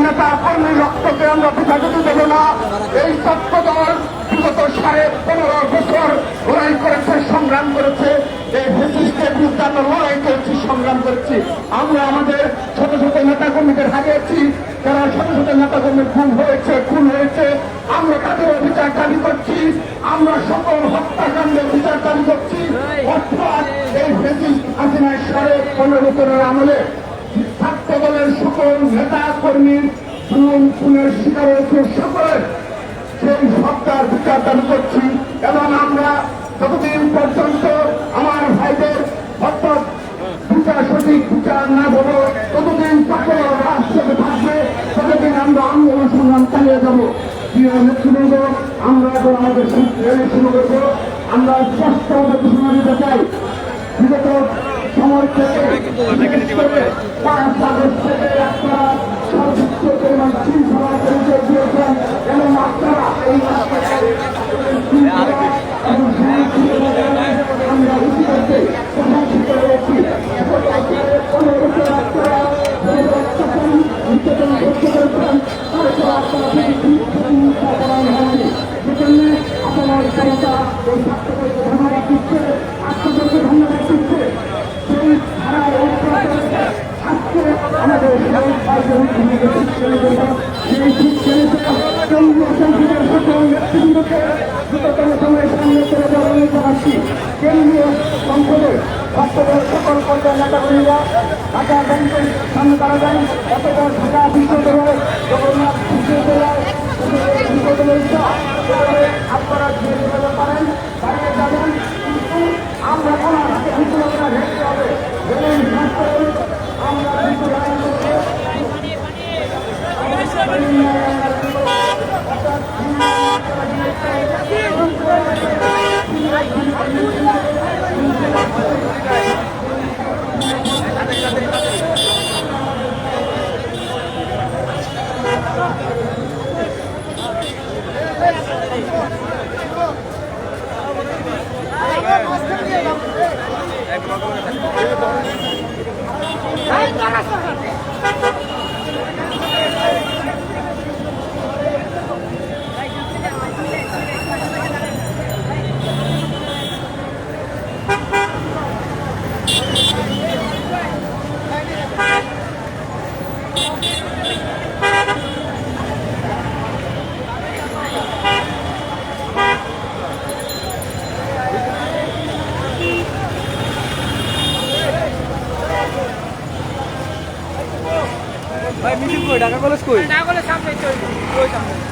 নেতা কর্মী রক্তকে আমরা পিছা যেতে দেব না। এই ছাত্র দল বিগত 15.5 বছর লড়াই করেছে, সংগ্রাম করেছে। এই ফ্যাসিস্টের বিরুদ্ধে আমরা লড়াই করেছি, সংগ্রাম করেছি। আমরা আমাদের ছোট ছোট নেতা কর্মীদের হারিয়েছি, যারা ছোট ছোট নেতা কর্মীর খুন হয়েছে। আমরা তাদের বিচার দাবি করছি। আমরা সকল হত্যাকাণ্ডের বিচার দাবি করছি। অর্থাৎ এই ফ্যাসিস্ট হাসিনার 15.5 বছরের আমলে ছাত্র দলের সকল নেতা কর্মীর খুনের শিকার হয়েছে সকলের, সেই সত্তার বিচার দাবি করছি। এবং আমরা যতদিন পর্যন্ত আমার ভাইদের অর্থাৎ বিচার সঠিক বিচার না দেবো, ততদিন সকল রাষ্ট্রে থাকবে, ততদিন আমরা আন্দোলন সংগ্রাম চালিয়ে যাবো। প্রিয় নেতৃবৃন্দ, আমরা এখন আমাদের শুরু করবো। আমরা স্পষ্টভাবে ঘোষণা দিতে চাই, বিগত সময় থেকে 5 আগস্ট থেকে আপনারা সর্বোচ্চ পরিমাণ শৃঙ্খলা পরিচয় দিয়েছেন এবং আপনারা এই আমরা ইতিমধ্যে প্রশংসিত হয়েছি। আপনার জনতা এই ছাত্রদেরকে ধন্যবাদ দিচ্ছে, ছাত্রদেরকে ধন্যবাদ দিচ্ছে। সেই ধারায় আজকে আমাদের সেই শিক্ষা কেন্দ্রীয় সংসদের সকল নেতৃবৃন্দকে দ্রুততম সময়ের সামনে করে দেওয়ার অনুরোধ আসছি। কেন্দ্রীয় সংসদের ছাত্রদের সকল পর্যায়ের নেতাকর্মীরা ঢাকা ব্যাংকের সামনে দাঁড়াবেন। অথবা ঢাকা বিশ্ববিদ্যালয়, জগন্নাথ বিশ্ববিদ্যালয়, আপনারা যেতে পারেন, দাঁড়িয়ে যাবেন। কিন্তু আমরা ওনার হাতে বিশ্ববিদ্যালয় রেখে হবে আমরা ভাই মিছিল কই? ঢাকা কলেজ কই? ঢাকা কলেজ সামনে, ওই সামনে।